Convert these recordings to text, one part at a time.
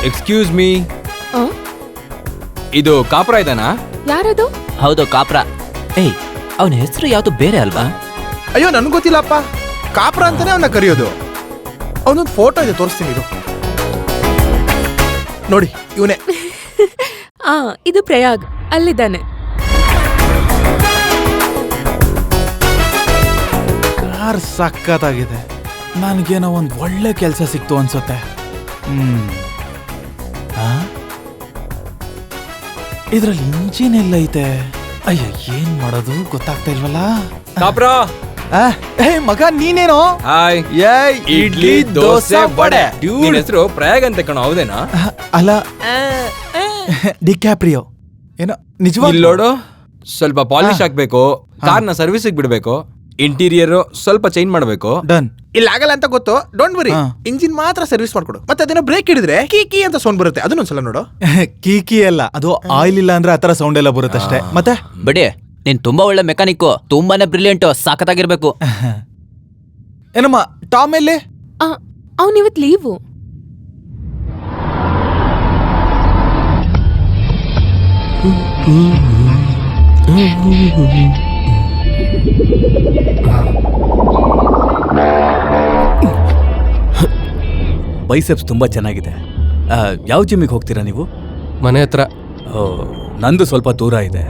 Excuse me, ಇದು ಕಾಪ್ರಾ ಇದಾನಾ? ಯಾರದು? ಹೌದು ಕಾಪ್ರಾ. ಏಯ್, ಅವನ ಹೆಸರು ಯಾವ್ದು ಬೇರೆ ಅಲ್ವಾ? ಅಯ್ಯೋ ನನ್ಗೆ ಗೊತ್ತಿಲ್ಲಪ್ಪ, ಕಾಪ್ರಾ ಅಂತಾನೆ ಅವನ್ನ ಕರೆಯೋದು. ಅವನೊಂದು ಫೋಟೋ ಇದೆ, ತೋರಿಸ್ತೀನಿ ಇದು ನೋಡಿ, ಇವನೇ. ಇದು ಪ್ರಯಾಗ್, ಅಲ್ಲಿದ್ದಾನೆ. ಕಾರ್ ಸಕ್ಕತ್ತಾಗಿದೆ. ನನಗೇನೋ ಒಂದು ಒಳ್ಳೆ ಕೆಲಸ ಸಿಕ್ತು ಅನ್ಸುತ್ತೆ. ಇದ್ರಲ್ಲಿ ಇಂಜಿನ್ ಎಲ್ಲ ಐತೆ. ಅಯ್ಯ, ಏನ್ ಮಾಡೋದು ಗೊತ್ತಾಗ್ತಾ ಇಲ್ವಲ್ಲ. ಕಾಪ್ರಾ, ಮಗ ನೀನೇನೋ? ಹಾಯ್. ಇಡ್ಲಿ ದೋಸೆ ವಡೆ. ನಿನ್ನ ಹೆಸರು ಪ್ರಯಾಗ್ ಅಂತ ಕಣೋ, ಹೌದೇನಾ? ಅಲ್ಲ, ಡಿಕ್ಯಾಪ್ರಿಯೋ. ಏನೋ ನಿಜವಾಗಿ ನೋಡು, ಸ್ವಲ್ಪ ಪಾಲಿಶ್ ಹಾಕ್ಬೇಕು, ಕಾರ್ನ ಸರ್ವಿಸಿಗೆ ಬಿಡ್ಬೇಕು, ಇಂಟೀರಿಯರ್ ಸ್ವಲ್ಪ ಚೇಂಜ್ ಮಾಡ್ಬೇಕು. ಡನ್. ಇಲ್ಲ ಆಗಲ್ಲ ಅಂತ ಗೊತ್ತು, ಡೋಂಟ್ ವರಿ. ಇಂಜಿನ್ ಮಾತ್ರ ಸರ್ವಿಸ್ ಮಾಡ್ಕೊಡು. ಮತ್ತೆ ಅದನ್ನ ಬ್ರೇಕ್ ಹಿಡಿದ್ರೆ ಕೀ ಅಂತ ಸೌಂಡ್ ಬರುತ್ತೆ, ಅದನ್ನೊಂದ್ಸಲ ನೋಡು. ಕೀಕಿ ಅಲ್ಲ, ಅದು ಆಯಿಲ್ ಇಲ್ಲ ಅಂದ್ರೆ ಆತರ ಸೌಂಡ್ ಎಲ್ಲ ಬರುತ್ತೆ ಅಷ್ಟೇ. ಮತ್ತೆ ಬಿಡಿ, ನೀನ್ ತುಂಬಾ ಒಳ್ಳೆ ಮೆಕ್ಯಾನಿಕ್, ತುಂಬಾನೇ ಬ್ರಿಲಿಯಂಟ್, ಸಾಕತ್ತಾಗಿರ್ಬೇಕು. ಏನಮ್ಮ ಟಾಮ್ ಎಲ್ಲಿ? ಅವನಿವತ್ ಲೀವು. ಬೈಸೆಪ್ಸ್ ತುಂಬಾ ಚೆನ್ನಾಗಿದೆ. ಯಾವ ಜಿಮ್ಮಿಗೆ ಹೋಗ್ತೀರಾ ನೀವು? ಮನೆ ಹತ್ರ. ನಂದು ಸ್ವಲ್ಪ ದೂರ ಇದೆ.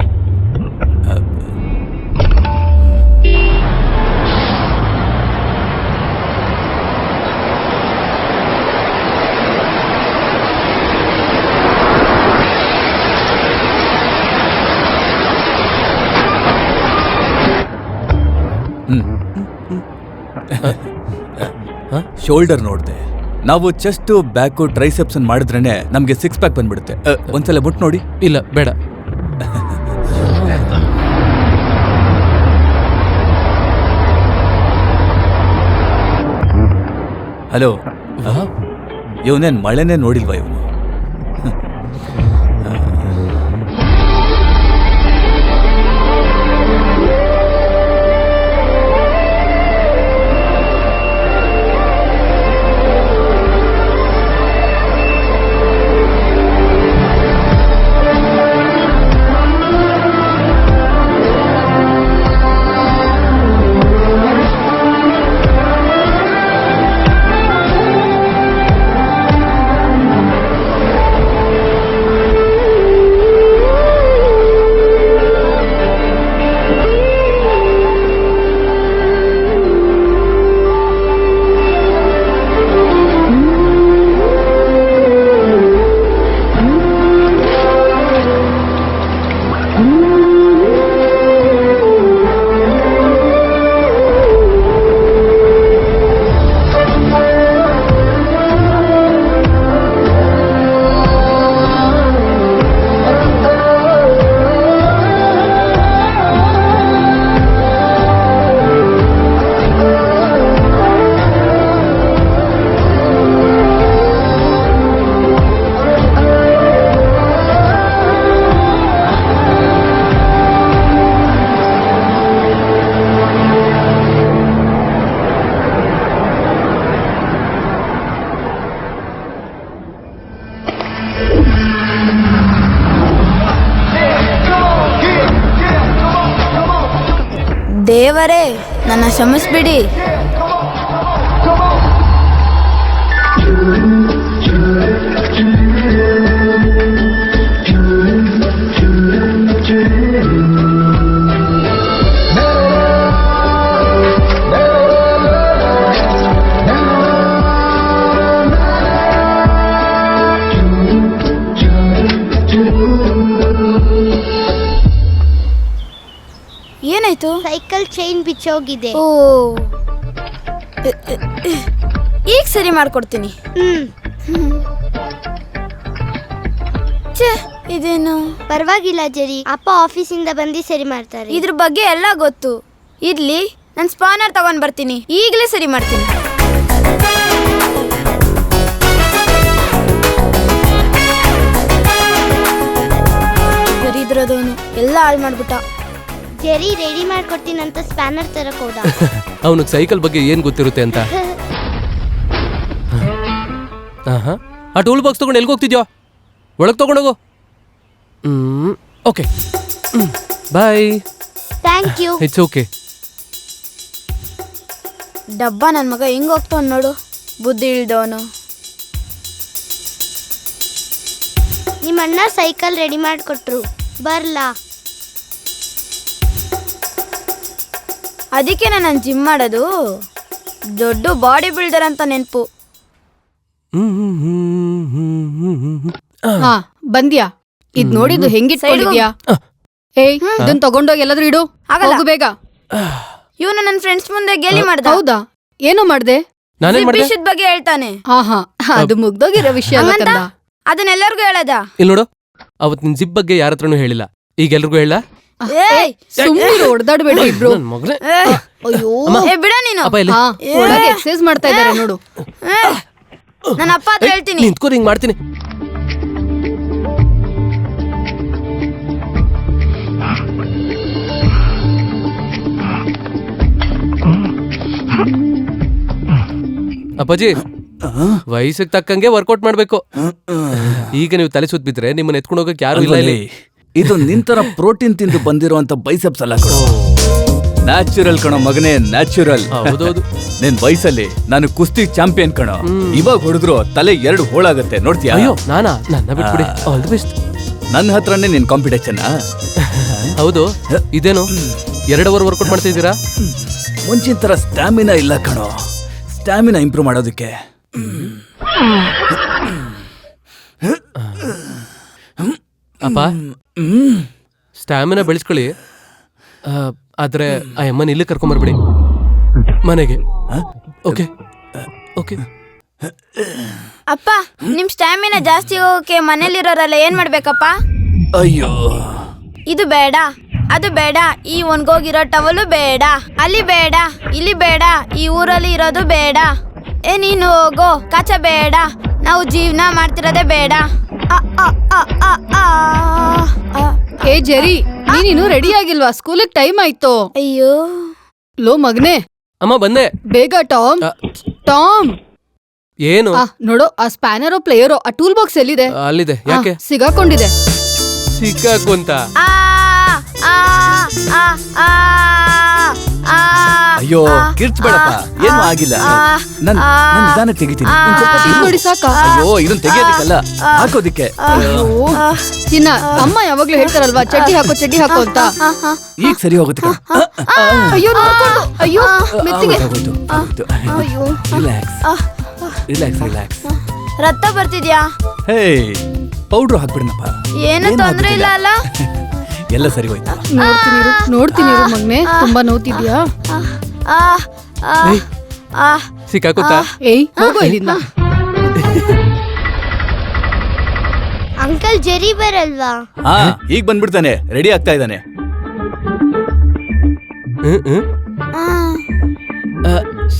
ಶೋಲ್ಡರ್ ನೋಡ್ದೆ. ನಾವು ಚೆಸ್ಟ್ ಬ್ಯಾಕು ಟ್ರೈಸೆಪ್ಸ್ ಮಾಡಿದ್ರೇನೆ ನಮ್ಗೆ 6 ಪ್ಯಾಕ್ ಬಂದ್ಬಿಡುತ್ತೆ. ಒಂದ್ಸಲ ಮುಟ್ ನೋಡಿ. ಇಲ್ಲ ಬೇಡ. ಹಲೋ, ಇವನೇನ್ ಮಳೆನೇ ನೋಡಿಲ್ವಾ ಇವನು? ದೇವರೇ, ನನ್ನ ಕ್ಷಮಿಸ್ಬಿಡಿ. ಏನಾಯ್ತು? Cycle chain ಬಿಚ್ಚೋಗಿದೆ. ಓ, ಈಗ ಸರಿ ಮಾಡ್ಕೊಡ್ತೀನಿ. ಇದೇನು? ಪರವಾಗಿಲ್ಲ ಜೆರಿ, ಅಪ್ಪ ಆಫೀಸಿಂದ ಬಂದು ಸರಿ ಮಾಡ್ತಾರೆ. ಇದ್ರ ಬಗ್ಗೆ ಎಲ್ಲ ಗೊತ್ತು. ಇರ್ಲಿ, ನಾನು ಸ್ಪಾನರ್ ತಗೊಂಡ್ ಬರ್ತೀನಿ, ಈಗಲೇ ಸರಿ ಮಾಡ್ತೀನಿ. ಬರೀದ್ರದವನು ಎಲ್ಲ ಹಾಳು ಮಾಡ್ಬಿಟ್ಟ. ಜೆರಿ ರೆಡಿ ಮಾಡ್ಕೊಡ್ತೀನಂತ ಸ್ಪ್ಯಾನರ್ ತರಕ್ ಹೋದ. ಅವನಿಗೆ ಸೈಕಲ್ ಬಗ್ಗೆ ಏನ್ ಗೊತ್ತಿರುತ್ತೆ ಅಂತ. ಆ ಟೂಲ್ ಬಾಕ್ಸ್ ತಗೊಂಡು ಎಲ್ಗೆ ಹೋಗ್ತಿದ್ಯೋ? ಒಳಗೆ ತಗೊಂಡೋಗು. Okay, bye. Thank you. It's okay. ಡಬ್ಬ ನನ್ನ ಮಗ ಹಿಂಗ್ ಹೋಗ್ತಾವ್ ನೋಡು, ಬುದ್ಧಿ ಇಳ್ದವನು. ನಿಮ್ಮ ಅಣ್ಣ ಸೈಕಲ್ ರೆಡಿ ಮಾಡಿಕೊಟ್ರು, ಬರ್ಲಾ? ಅದಕ್ಕೆ ನಾನು ಜಿಮ್ ಮಾಡೋದು, ದೊಡ್ಡ ಬಾಡಿ ಬಿಲ್ಡರ್ ಅಂತ ನೆನಪು. ಹಾ ಬಂದ್ಯಾ? ಇದ್ ನೋಡಿದ್ದು ಹೆಂಗಿಟ್ಕೊಂಡಿದ್ಯಾ? ಏಯ್ ಇದನ್ ತಗೊಂಡೋಗಿ ಎಲ್ಲಾದ್ರೂ ಇಡು. ಆಗಲ್ಲ. ಹೋಗು ಬೇಗ. ಇವನು ನನ್ನ ಫ್ರೆಂಡ್ಸ್ ಮುಂದೆ ಗೇಲಿ ಮಾಡ್ದ. ಹೌದಾ? ಏನೋ ಮಾಡ್ದೆ? ನಾನೇನ್ ಮಾಡ್ದೆ? ವಿಷಯದ ಬಗ್ಗೆ ಹೇಳ್ತಾನೆ. ಹಾ ಅದು ಮುಗ್ದೋಗಿರೋ ವಿಷಯ ಅಲ್ಲ ಹಂಗಂತ ಕಂದ. ಅದನ್ನೆಲ್ಲರಿಗೂ ಹೇಳದ. ಇಲ್ಲಿ ನೋಡು, ಅವತ್ ನಿನ್ ಜಿಪ್ ಬಗ್ಗೆ ಯಾರ ಹತ್ರನೂ ಹೇಳಿಲ್ಲ, ಈಗ ಎಲ್ರಿಗೂ ಹೇಳ. ಏಯ್ ಸುಮ್ಮನೆ ಹೊಡೆದಾಡ್ಬೇಡಿ ಇಬ್ರು. ನನ್ ಮಗನೇ. ಅಯ್ಯೋ ಏ ಬಿಡ ನೀನು. ಅಪ್ಪ ಇಲ್ಲಿ ಹಾ ಒಳಗೆ ಎಕ್ಸರ್ಸೈಸ್ ಮಾಡ್ತಾ ಇದಾರೆ ನೋಡು. ನನ್ನ ಅಪ್ಪ ಹತ್ರ ಹೇಳ್ತೀನಿ. ನಿಂತ್ಕೋರಿ, ಹಿಂಗ್ ಮಾಡ್ತೀನಿ. ಅಪ್ಪಾಜಿ, ವಯಸ್ಸಿಗೆ ತಕ್ಕಂಗೆ ವರ್ಕೌಟ್ ಮಾಡ್ಬೇಕು. ಈಗ ನೀವು ತಲೆ ಸುತ್ತ ಬಿದ್ರೆ ನಿಮ್ಮನ್ನ ಎತ್ಕೊಂಡು ಹೋಗಕ್ಕೆ ಯಾರು ಇಲ್ಲ ಇಲ್ಲಿ. ಇದು ನಿಂತರ ಪ್ರೋಟೀನ್ ತಿಂದು ಬಂದಿರುವಂತ ಬೈಸೆಪ್ಸ್ ಅಲ್ಲ ಕಣೋ, ನ್ಯಾಚುರಲ್ ಕಣೋ ಮಗನೇ, ನ್ಯಾಚುರಲ್. ಹೌದೌದು. ನಿನ್ ವಯಸ್ಸಲ್ಲಿ ನಾನು ಕುಸ್ತಿ ಚಾಂಪಿಯನ್ ಕಣೋ. ಇವಾಗ ಹೊಡೆದ್ರು ತಲೆ 2 ಹೋಳಾಗತ್ತೆ, ನೋಡ್ತೀಯಾ? ಅಯ್ಯೋ ನಾನಾ? ನನ್ನ ಬಿಟ್ಬಿಡಿ. All the best. ನನ್ನ ಹತ್ರನೇ ನಿನ್ ಕಾಂಪಿಟೇಷನ್. ಹೌದು, ಇದೇನು 2 ಅವರ್ ವರ್ಕೌಟ್ ಮಾಡ್ತಾ ಇದ್ದೀರಾ? ಮುಂಚಿನ ತರ ಸ್ಟ್ಯಾಮಿನಾ ಇಲ್ಲ ಕಣೋ, ಸ್ಟ್ಯಾಮಿನಾ ಇಂಪ್ರೂವ್ ಮಾಡೋದಕ್ಕೆ. ಅಪ್ಪ, ಸ್ಟ್ಯಾಮಿನಾ ಬೆಳೆಸ್ಕೊಳ್ಳಿ, ಆದ್ರೆ ಆ ಅಮ್ಮನ ಇಲ್ಲಿ ಕರ್ಕೊಂಬರ್ಬಿಡಿ ಮನೆಗೆ. Okay okay. ಅಪ್ಪ, ನಿಮ್ ಸ್ಟ್ಯಾಮಿನಾ ಜಾಸ್ತಿ ಹೋಗಕ್ಕೆ ಮನೇಲಿರೋರೆಲ್ಲ ಏನ್ ಮಾಡ್ಬೇಕಪ್ಪ? ಅಯ್ಯೋ, ಇದು ಬೇಡ, ಅದು ಬೇಡ, ಈ ಒಣಗೋಗಿರೋ ಟವಲು ಬೇಡ, ಅಲ್ಲಿ ಬೇಡ, ಇಲ್ಲಿ ಬೇಡ, ಈ ಊರಲ್ಲಿ ಇರೋದು ಬೇಡ. ಏ ನೀನು ಹೋಗೋ, ಕಚ ಬೇಡ, ನಾವು ಜೀವನ ಮಾಡ್ತಿರೋದೇ ಬೇಡ. ಅ, ಅ, ಅ, ಅ, ಆ, ಅ. ಏ ಜೆರಿ, ನೀನಿನ್ನು ರೆಡಿ ಆಗಿಲ್ವಾ? ಸ್ಕೂಲಿಗೆ ಟೈಮ್ ಆಯ್ತು. ಅಯ್ಯೋ ಲೋ ಮಗ್ನೆ, ಅಮ್ಮ ಬಂದೆ. ಬೇಗ ಟಾಮ್. ಟಾಮ್ ಏನು? ನೋಡು, ಆ ಸ್ಪ್ಯಾನರೋ ಪ್ಲೇಯರೋ ಆ ಟೂಲ್ ಬಾಕ್ಸ್ ಎಲ್ಲಿದೆ? ಅಲ್ಲಿದೆ. ಯಾಕೆ? ಸಿಗಾಕೊಂಡಿದೆ. ಸಿಕ್ಕಾಕೊಂತ? ಆ, ಆ, ಆ, ಆ, ಆ, ಅಯ್ಯೋ ಕಿರ್ಚ್ಬೇಡಪ್ಪ, ಏನು ಆಗಿಲ್ಲ. ನಾನು ನಿಧಾನ ತೆಗಿತೀನಿ. ನೋಡಿ ಸಾಕ? ಅಯ್ಯೋ, ಇದನ್ನ ತೆಗಿಯೋದಿಕ್ಕಲ್ಲ, ಹಾಕೋದಿಕ್ಕೆ. ಅಯ್ಯೋ ಚಿನ್ನ, ಅಮ್ಮ ಯಾವಾಗ್ಲೂ ಹೇಳ್ತಾರಲ್ವಾ ಚಡ್ಡಿ ಹಾಕೋ ಚಡ್ಡಿ ಹಾಕೋ ಅಂತ. ಈಗ ಸರಿ ಹೋಗುತ್ತೆ ಕಣೋ. ಅಯ್ಯೋ ನೋಡ್ಕೊಂಡು, ಅಯ್ಯೋ ಮೆತ್ತಿಗೆ. ಅಯ್ಯೋ ರಿಲ್ಯಾಕ್ಸ್ ರಿಲ್ಯಾಕ್ಸ್ ರಿಲ್ಯಾಕ್ಸ್. ರಕ್ತ ಬರ್ತಿದ್ಯಾ? ಹೇ, ಪೌಡ್ರು ಹಾಕ್ಬಿಡನಪ್ಪ. ಏನು ತೊಂದ್ರೆ ಇಲ್ಲ ಅಲ್ಲ? ಎಲ್ಲ ಸರಿ ಹೋಯ್ತು. ನೋಡ್ತೀನಿ ಮಗ್ನೆ, ತುಂಬಾ ನೋವ್ತಿದ್ಯಾ? ಸಿಕ್ಕಾಕೊಂತ? ಏಯ್ ಹೋಗೋ ಇಲ್ಲಿಂದ. ಅಂಕಲ್ ಜೆರಿ ಬರಲ್ವಾ? ಹಾ, ಈಗ ಬಂದ್ಬಿಡ್ತಾನೆ, ರೆಡಿ ಆಗ್ತಾ ಇದ್ದಾನೆ.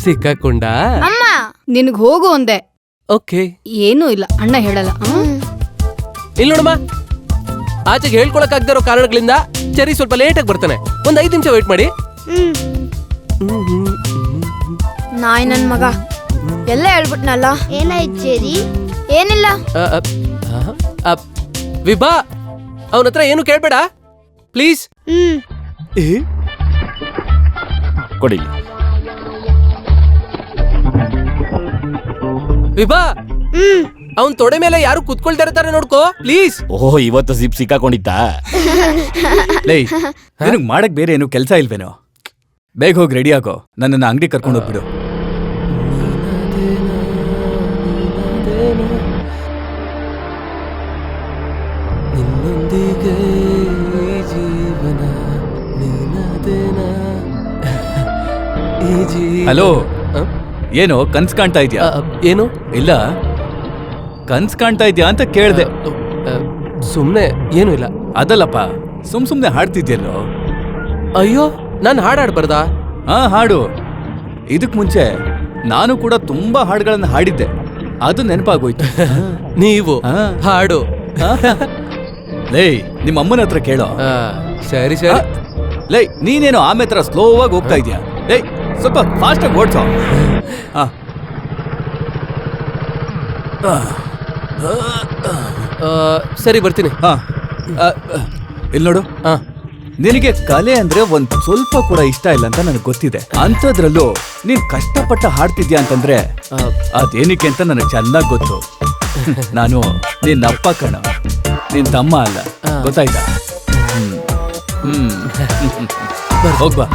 ಸಿಕ್ಕಾಕೊಂಡ? ಅಮ್ಮ ನಿನ್ಗ್ ಹೋಗು ಒಂದೆ. ಓಕೆ. ಏನೂ ಇಲ್ಲ, ಅಣ್ಣ ಹೇಳಲ್ಲ. ಇಲ್ಲಿ ನೋಡಮ್ಮ, ಆಚೆಗೆ ಹೇಳ್ಕೊಳಕ್ ಆಗದಿರೋ ಕಾರಣಗಳಿಂದ ಚೆರಿ ಸ್ವಲ್ಪ ಲೇಟಾಗಿ ಬರ್ತಾನೆ. ಒಂದ್ 5 ನಿಮಿಷ ವೇಟ್ ಮಾಡಿ. ನಾಯಿ ನನ್ ಮಗ ಎಲ್ಲ ಹೇಳ್ಬಿಟ್ನಲ್ಲ. ಏನಾಯ್ತು ಜೆರಿ? ಏನಿಲ್ಲ. ವಿಭಾ, ಅವನ ಹತ್ರ ಏನು ಕೇಳ್ಬೇಡ ಪ್ಲೀಸ್. ಕೊಡಿ. ವಿಭಾ, ಅವನ್ ತೊಡೆ ಮೇಲೆ ಯಾರು ಕುತ್ಕೊಳ್ತಾ ಇರ್ತಾರೆ ನೋಡ್ಕೋ ಪ್ಲೀಸ್. ಓಹ್, ಇವತ್ತು ಜಿಪ್ ಸಿಕ್ಕಾಕೊಂಡಿದ್ದ. ಲೈ, ನಿನಗ್ ಮಾಡಕ್ ಬೇರೆ ಏನು ಕೆಲ್ಸ ಇಲ್ವೇನೋ? ಬೇಗ ಹೋಗಿ ರೆಡಿ ಆಗೋ, ನನ್ನನ್ನು ಅಂಗಡಿ ಕರ್ಕೊಂಡು ಹೋಗ್ಬಿಡು. ನಿನ್ನೊಂದಿಗೆ ಜೀವನ ನಿನ್ನದೇನಾ ಈ ಜೀವನ. ಹಲೋ, ಏನು ಕನ್ಸ್ ಕಾಣ್ತಾ ಇದ್ಯಾ? ಏನು? ಇಲ್ಲ, ಕನ್ಸ್ ಕಾಣ್ತಾ ಇದ್ಯಾ ಅಂತ ಕೇಳ್ದೆ. ಸುಮ್ನೆ ಏನು ಇಲ್ಲ. ಅದಲ್ಲಪ್ಪ, ಸುಮ್ನೆ ಹಾಡ್ತಿದ್ಯಲ್ಲೋ. ಅಯ್ಯೋ, ನಾನು ಹಾಡಾಡ್ಬಾರ್ದಾ? ಹಾ, ಹಾಡು. ಇದಕ್ ಮುಂಚೆ ನಾನು ಕೂಡ ತುಂಬಾ ಹಾಡುಗಳನ್ನ ಹಾಡಿದ್ದೆ, ಅದು ನೆನಪಾಗೋಯ್ತು. ನೀವು ಹಾಡು. ಲೈ, ನಿಮ್ಮ ಅಮ್ಮನ ಹತ್ರ ಕೇಳೋ. ಸರಿ ಸರಿ. ಲೈ, ನೀನೇನು ಆಮೆ ಹತ್ರ ಸ್ಲೋ ಆಗಿ ಹೋಗ್ತಾ ಇದ್ಯಾ? ಲೈ, ಸ್ವಲ್ಪ ಫಾಸ್ಟ್ ಆಗಿ ಓಡ್ಸೋ. ಸರಿ ಬರ್ತೀನಿ. ಹಾ ಇಲ್ಲಿ ನೋಡು, ಹಾ ನಿನಗೆ ಕಲೆ ಅಂದ್ರೆ ಒಂದ್ ಸ್ವಲ್ಪ ಕೂಡ ಇಷ್ಟ ಇಲ್ಲ ಅಂತ ನನಗೆ ಗೊತ್ತಿದೆ. ಅಂಥದ್ರಲ್ಲೂ ನೀನ್ ಕಷ್ಟಪಟ್ಟ ಹಾಡ್ತಿದ್ಯಾ ಅಂತಂದ್ರೆ ಅದೇನಕ್ಕೆ ಅಂತ ನನಗೆ ಚೆನ್ನಾಗಿ ಗೊತ್ತು. ನಾನು ನಿನ್ನ ಅಪ್ಪ ಕಣ, ನಿನ್ ತಮ್ಮ ಅಲ್ಲ, ಗೊತ್ತಾಯ್ತಾ? ಹೋಗ್ಬಾ.